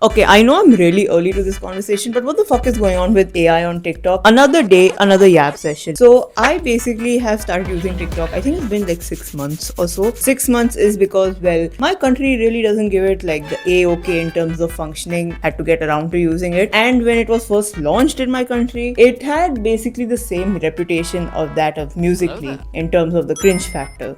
Okay, I know I'm really early to this conversation, but what the fuck is going on with AI on TikTok? Another day, another yap session. So I basically have started using TikTok. I think it's been like 6 months or so. 6 months is because, well, my country really doesn't give it like the A-OK in terms of functioning. Had to get around to using it. And when it was first launched in my country, it had basically the same reputation of that of Musical.ly in terms of the cringe factor.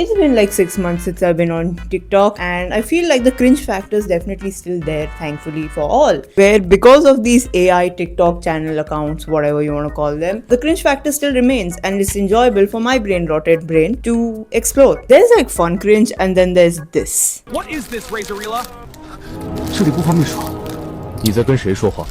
It's been like 6 months since I've been on TikTok, and I feel like the cringe factor is definitely still there, thankfully for all. Where because of these AI TikTok channel accounts, whatever you want to call them, the cringe factor still remains, and it's enjoyable for my brain rotted brain to explore. There's like fun cringe, and then there's this. What is this, Razorilla? 这里不方便说。你在跟谁说话？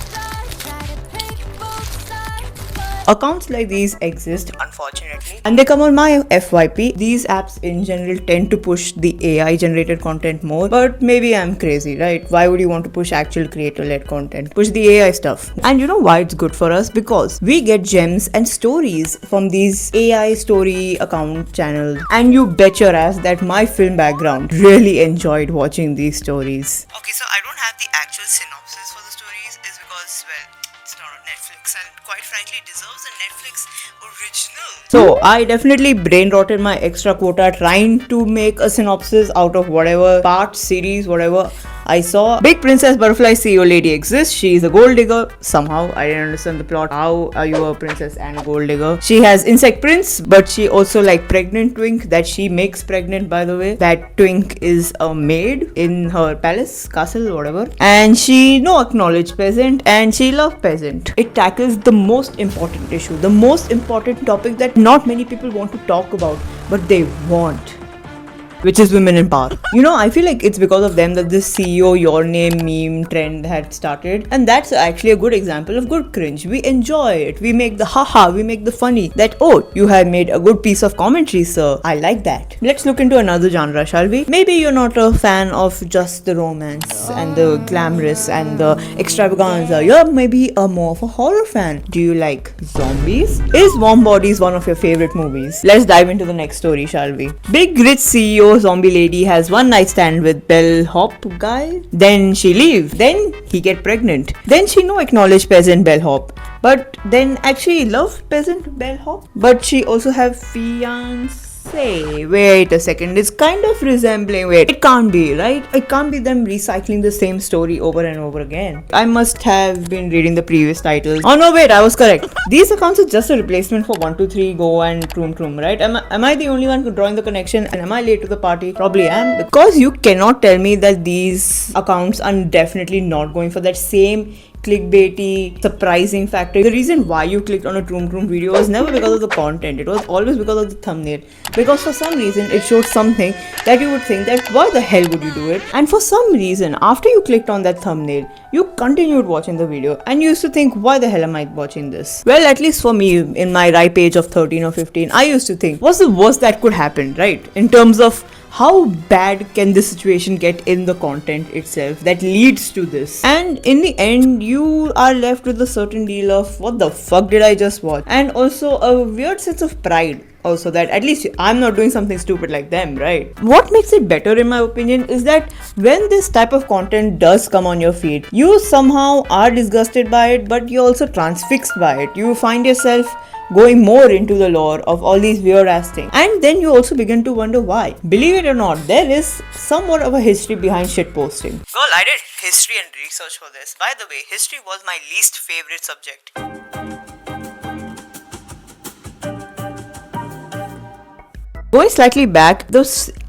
Accounts like these exist, unfortunately, and they come on my FYP. These apps in general tend to push the AI generated content more, but maybe I'm crazy, right? Why would you want to push actual creator led content? Push the AI stuff. And you know why it's good for us? Because we get gems and stories from these AI story account channels. And you bet your ass that my film background really enjoyed watching these stories. Okay, so I don't have the actual synopsis for the stories, is because, well, it's not on Netflix, and quite frankly deserves a Netflix original. So I definitely brain rotted my extra quota trying to make a synopsis out of whatever part, series, whatever I saw. Big Princess Butterfly CEO lady exists. She is a gold digger. Somehow I didn't understand the plot. How are you a princess and a gold digger? She has insect prince, but she also like pregnant twink that she makes pregnant, by the way. That twink is a maid in her palace, castle, whatever. And she no acknowledged peasant, and she love peasant. It tackles the most important issue, the most important topic that not many people want to talk about, but they want, which is women in power. You know, I feel like it's because of them that this CEO Your Name meme trend had started, and that's actually a good example of good cringe. We enjoy it. We make the haha, we make the funny. That, oh, you have made a good piece of commentary, sir. I like that. Let's look into another genre, shall we? Maybe you're not a fan of just the romance and the glamorous and the extravaganza. You're maybe a more of a horror fan. Do you like zombies? Is Warm Bodies one of your favorite movies? Let's dive into the next story, shall we? Big rich CEO zombie lady has one night stand with bellhop guy. Then she leave. Then he get pregnant. Then she no acknowledge peasant bellhop, but then actually love peasant bellhop. But she also have fiance. Wait a second, it's kind of resembling. Wait, it can't be, right? It can't be them recycling the same story over and over again. I must have been reading the previous titles. Oh no, wait, I was correct. These accounts are just a replacement for 123 Go and Troom, right? Am I the only one drawing the connection, and am I late to the party? Probably am, because you cannot tell me that these accounts are definitely not going for that same clickbaity, surprising factor. The reason why you clicked on a Troom video was never because of the content. It was always because of the thumbnail. Because for some reason, it showed something that you would think that why the hell would you do it? And for some reason, after you clicked on that thumbnail, you continued watching the video and you used to think, why the hell am I watching this? Well, at least for me, in my ripe age of 13 or 15, I used to think, what's the worst that could happen, right? In terms of how bad can this situation get in the content itself that leads to this? And in the end, you are left with a certain deal of what the fuck did I just watch? And also a weird sense of pride. Also, that at least I'm not doing something stupid like them, right? What makes it better, in my opinion, is that when this type of content does come on your feed, you somehow are disgusted by it, but you're also transfixed by it. You find yourself going more into the lore of all these weird ass things, and then you also begin to wonder why. Believe it or not, there is somewhat of a history behind shit posting. Girl, I did history and research for this. By the way, history was my least favorite subject. Going slightly back, the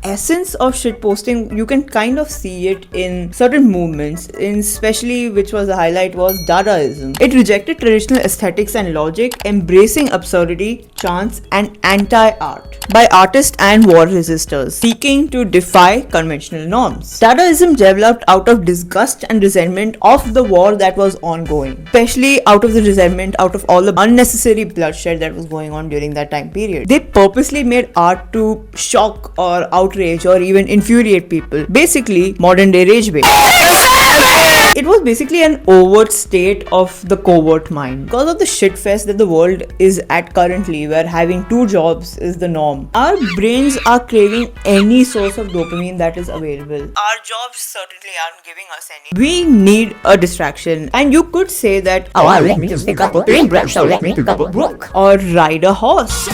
essence of shitposting, you can kind of see it in certain movements, in especially which was the highlight was Dadaism. It rejected traditional aesthetics and logic, embracing absurdity, chance, and anti-art by artists and war resistors, seeking to defy conventional norms. Dadaism developed out of disgust and resentment of the war that was ongoing, especially out of the resentment out of all the unnecessary bloodshed that was going on during that time period. They purposely made art to shock or outrage or even infuriate people. Basically, modern day rage bait. it was basically an overt state of the covert mind. Because of the shitfest that the world is at currently, where having two jobs is the norm, our brains are craving any source of dopamine that is available. Our jobs certainly aren't giving us any. We need a distraction, and you could say that, Oh, let me just pick up a paintbrush, so let me pick up a book. or ride a horse.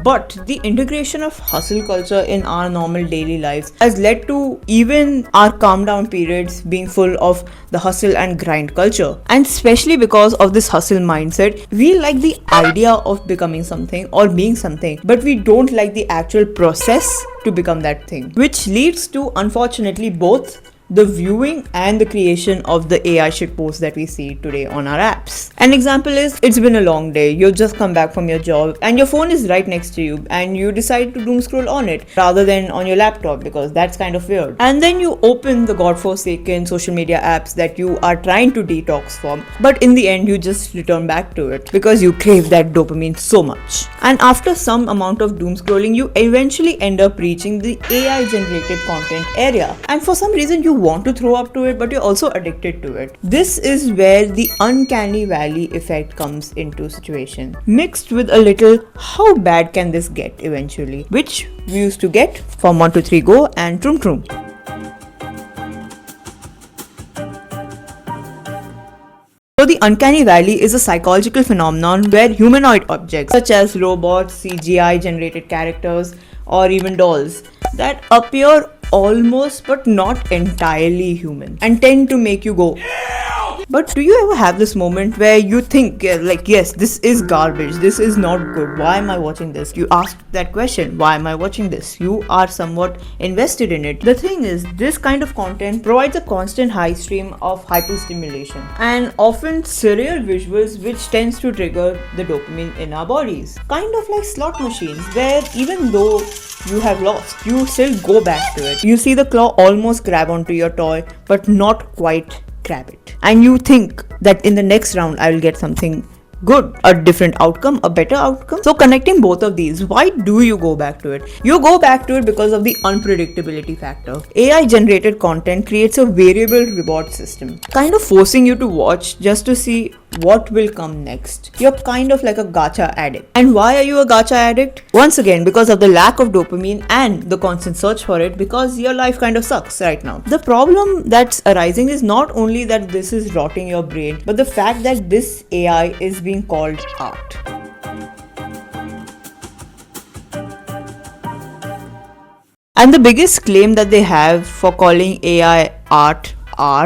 But the integration of hustle culture in our normal daily lives has led to even our calm down periods being full of the hustle and grind culture. And especially because of this hustle mindset, we like the idea of becoming something or being something, but we don't like the actual process to become that thing, which leads to, unfortunately, both the viewing and the creation of the AI shitposts that we see today on our apps. An example is, it's been a long day, you've just come back from your job and your phone is right next to you and you decide to doom scroll on it rather than on your laptop because that's kind of weird. And then you open the godforsaken social media apps that you are trying to detox from, but in the end you just return back to it because you crave that dopamine so much. And after some amount of doom scrolling, you eventually end up reaching the AI generated content area. And for some reason you want to throw up to it, but you're also addicted to it. This is where the uncanny valley effect comes into situation, mixed with a little how bad can this get eventually, which we used to get from 1 2 3 Go and Troom Troom. So the uncanny valley is a psychological phenomenon where humanoid objects such as robots, CGI generated characters, or even dolls that appear almost but not entirely human and tend to make you go, but do you ever have this moment where you think like, yes, this is garbage, this is not good, why am I watching this? You ask that question, why am I watching this? You are somewhat invested in it. The thing is, this kind of content provides a constant high stream of hyperstimulation and often surreal visuals, which tends to trigger the dopamine in our bodies, kind of like slot machines where even though you have lost, you still go back to it. You see the claw almost grab onto your toy but not quite grab it, and you think that in the next round I will get something good, a different outcome, a better outcome. So connecting both of these, why do you go back to it? You go back to it because of the unpredictability factor. AI generated content creates a variable reward system, kind of forcing you to watch just to see what will come next. You're kind of like a gacha addict. And why are you a gacha addict? Once again, because of the lack of dopamine and the constant search for it, because your life kind of sucks right now. The problem that's arising is not only that this is rotting your brain, but the fact that this AI is being called art. And the biggest claim that they have for calling AI art,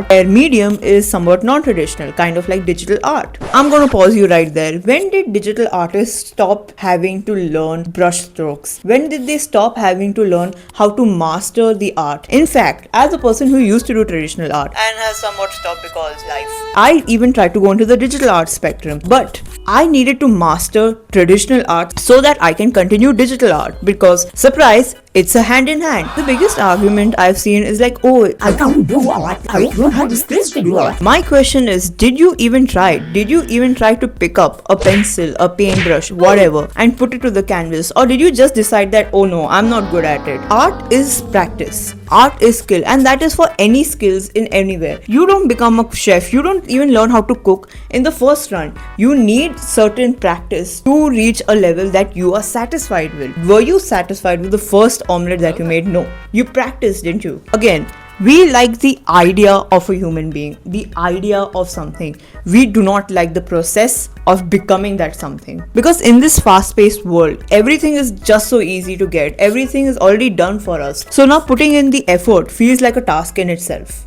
their medium is somewhat non-traditional, kind of like digital art. I'm gonna pause you right there. When did digital artists stop having to learn brush strokes? When did they stop having to learn how to master the art? In fact, as a person who used to do traditional art and has somewhat stopped because life, I even tried to go into the digital art spectrum, but I needed to master traditional art so that I can continue digital art, because surprise, it's a hand in hand. The biggest argument I've seen is like, oh, I can't do all that. I don't have the skills to do all that. My question is, did you even try? Did you even try to pick up a pencil, a paintbrush, whatever, and put it to the canvas? Or did you just decide that, oh no, I'm not good at it? Art is practice. Art is skill, and that is for any skills in anywhere. You don't become a chef, you don't even learn how to cook in the first run. You need certain practice to reach a level that you are satisfied with. Were you satisfied with the first omelette that you made? No. You practiced, didn't you? Again, we like the idea of a human being, the idea of something. We do not like the process of becoming that something. Because in this fast-paced world, everything is just so easy to get. Everything is already done for us. So now putting in the effort feels like a task in itself.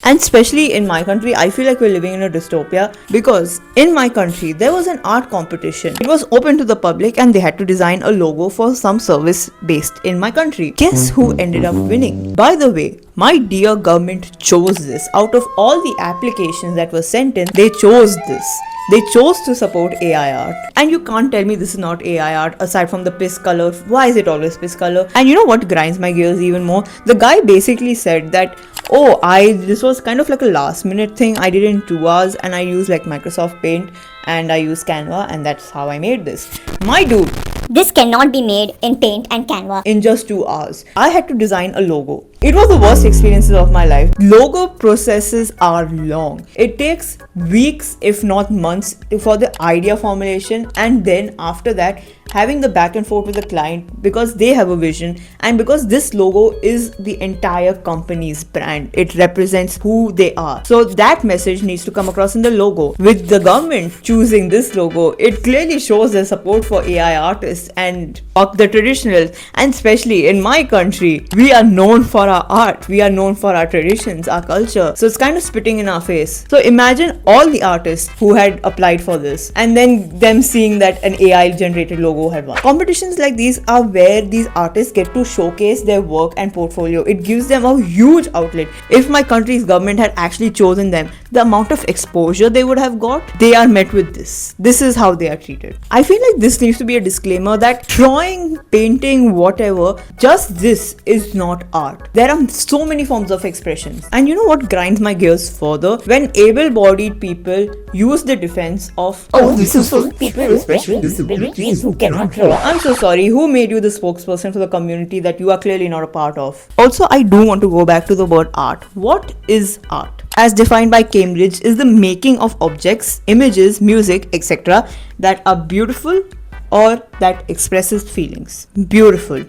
And especially in my country, I feel like we're living in a dystopia, because in my country, there was an art competition. It was open to the public and they had to design a logo for some service based in my country. Guess who ended up winning? By the way, my dear government chose this. Out of all the applications that were sent in, they chose this. They chose to support AI art. And you can't tell me this is not AI art aside from the piss color. Why is it always piss color? And you know what grinds my gears even more? The guy basically said that, oh, this was kind of like a last minute thing. I did it in 2 hours and I used like Microsoft Paint and I used Canva, and that's how I made this. My dude, This cannot be made in Paint and Canva. In just 2 hours, I had to design a logo. It was the worst experiences of my life. Logo processes are long. It takes weeks, if not months, for the idea formulation, and then after that, having the back and forth with the client because they have a vision and because this logo is the entire company's brand. It represents who they are. So that message needs to come across in the logo. With the government choosing this logo, it clearly shows their support for AI artists and fuck the traditionals. And especially in my country, we are known for our art. We are known for our traditions, our culture. So it's kind of spitting in our face. So imagine all the artists who had applied for this and then them seeing that an AI generated logo had won. Competitions like these are where these artists get to showcase their work and portfolio. It gives them a huge outlet. If my country's government had actually chosen them, the amount of exposure they would have got, they are met with this. This is how they are treated. I feel like this needs to be a disclaimer that drawing, painting, whatever, just this is not art. There are so many forms of expressions. And you know what grinds my gears further? When able-bodied people use the defense of, Oh, this is for people with special disabilities who cannot draw. I'm so sorry, who made you the spokesperson for the community that you are clearly not a part of? Also, I do want to go back to the word art. What is art? As defined by Cambridge, is the making of objects, images, music, etc. that are beautiful or that expresses feelings. Beautiful.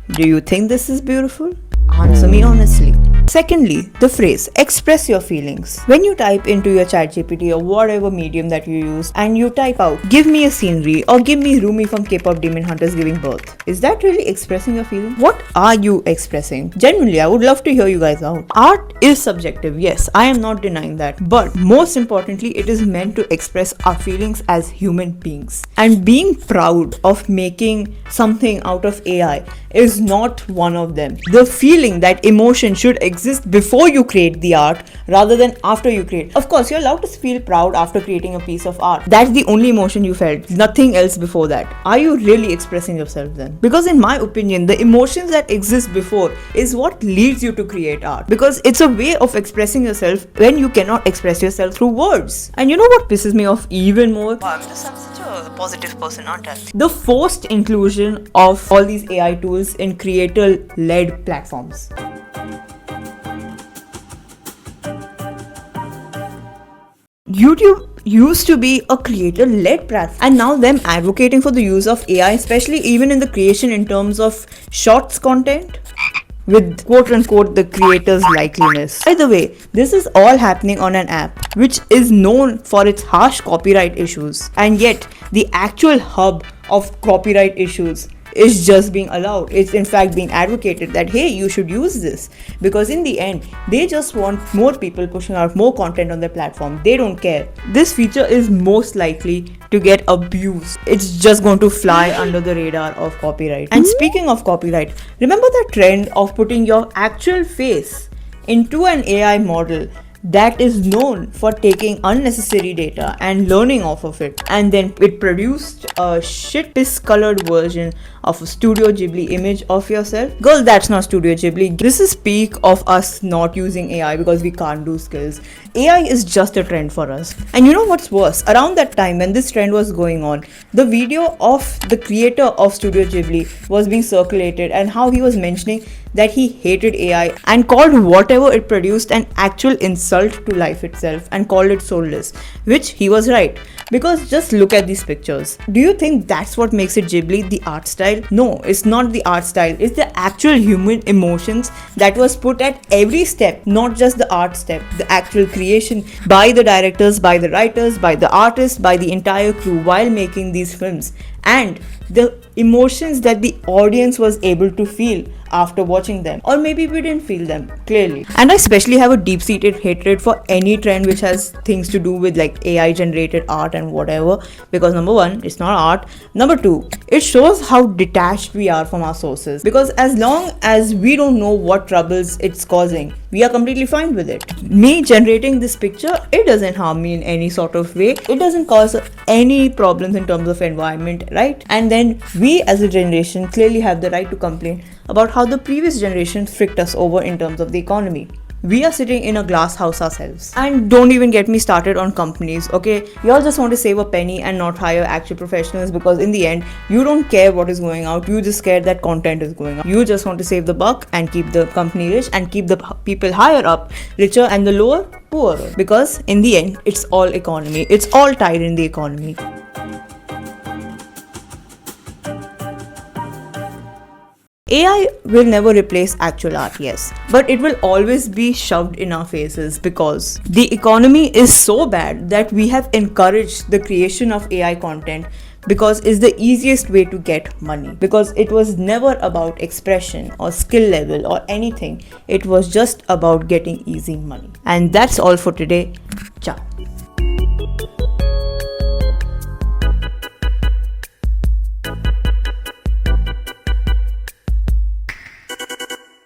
Do you think this is beautiful? Answer me honestly. Secondly, the phrase express your feelings. When you type into your ChatGPT or whatever medium that you use and you type out give me a scenery or give me Rumi from K-pop Demon Hunters giving birth, is that really expressing your feelings? What are you expressing? Genuinely, I would love to hear you guys out. Art is subjective, yes, I am not denying that, but most importantly, it is meant to express our feelings as human beings. And being proud of making something out of AI is not one of them. The feeling, that emotion should exist before you create the art rather than after you create. Of course, you're allowed to feel proud after creating a piece of art. That's the only emotion you felt, nothing else before that. Are you really expressing yourself then? Because in my opinion, the emotions that exist before is what leads you to create art. Because it's a way of expressing yourself when you cannot express yourself through words. And you know what pisses me off even more? I'm such a positive person, aren't I? The forced inclusion of all these AI tools in creator-led platforms. YouTube used to be a creator-led platform, and now them advocating for the use of AI, especially even in the creation in terms of shorts content, with quote-unquote the creator's likeliness. By the way, this is all happening on an app which is known for its harsh copyright issues, and yet the actual hub of copyright issues is just being allowed. It's in fact being advocated that hey, you should use this, because in the end they just want more people pushing out more content on their platform. They don't care. This feature is most likely to get abused. It's just going to fly under the radar of copyright. And speaking of copyright, remember that trend of putting your actual face into an AI model that is known for taking unnecessary data and learning off of it, and then it produced a shit piss colored version of a Studio Ghibli image of yourself? Girl, that's not Studio Ghibli. This is peak of us not using AI because we can't do skills. AI is just a trend for us. And you know what's worse? Around that time when this trend was going on, the video of the creator of Studio Ghibli was being circulated, and how he was mentioning that he hated AI and called whatever it produced an actual insult to life itself and called it soulless, which he was right. Because just look at these pictures. Do you think that's what makes it Ghibli, the art style? No, it's not the art style. It's the actual human emotions that was put at every step, not just the art step, the actual creation by the directors, by the writers, by the artists, by the entire crew while making these films, and the emotions that the audience was able to feel after watching them. Or maybe we didn't feel them, clearly. And I especially have a deep-seated hatred for any trend which has things to do with like AI generated art and whatever, because number one, it's not art. Number two, it shows how detached we are from our sources, because as long as we don't know what troubles it's causing, we are completely fine with it. Me generating this picture, it doesn't harm me in any sort of way. It doesn't cause any problems in terms of environment, right? And then we as a generation clearly have the right to complain about how the previous generation fricked us over in terms of the economy. We are sitting in a glass house ourselves. And don't even get me started on companies, okay? Y'all just want to save a penny and not hire actual professionals because in the end, you don't care what is going out. You just care that content is going out. You just want to save the buck and keep the company rich and keep the people higher up richer and the lower poorer. Because in the end, it's all economy. It's all tied in the economy. AI will never replace actual art, yes, but it will always be shoved in our faces because the economy is so bad that we have encouraged the creation of AI content because it's the easiest way to get money. Because it was never about expression or skill level or anything, it was just about getting easy money. And that's all for today. Ciao.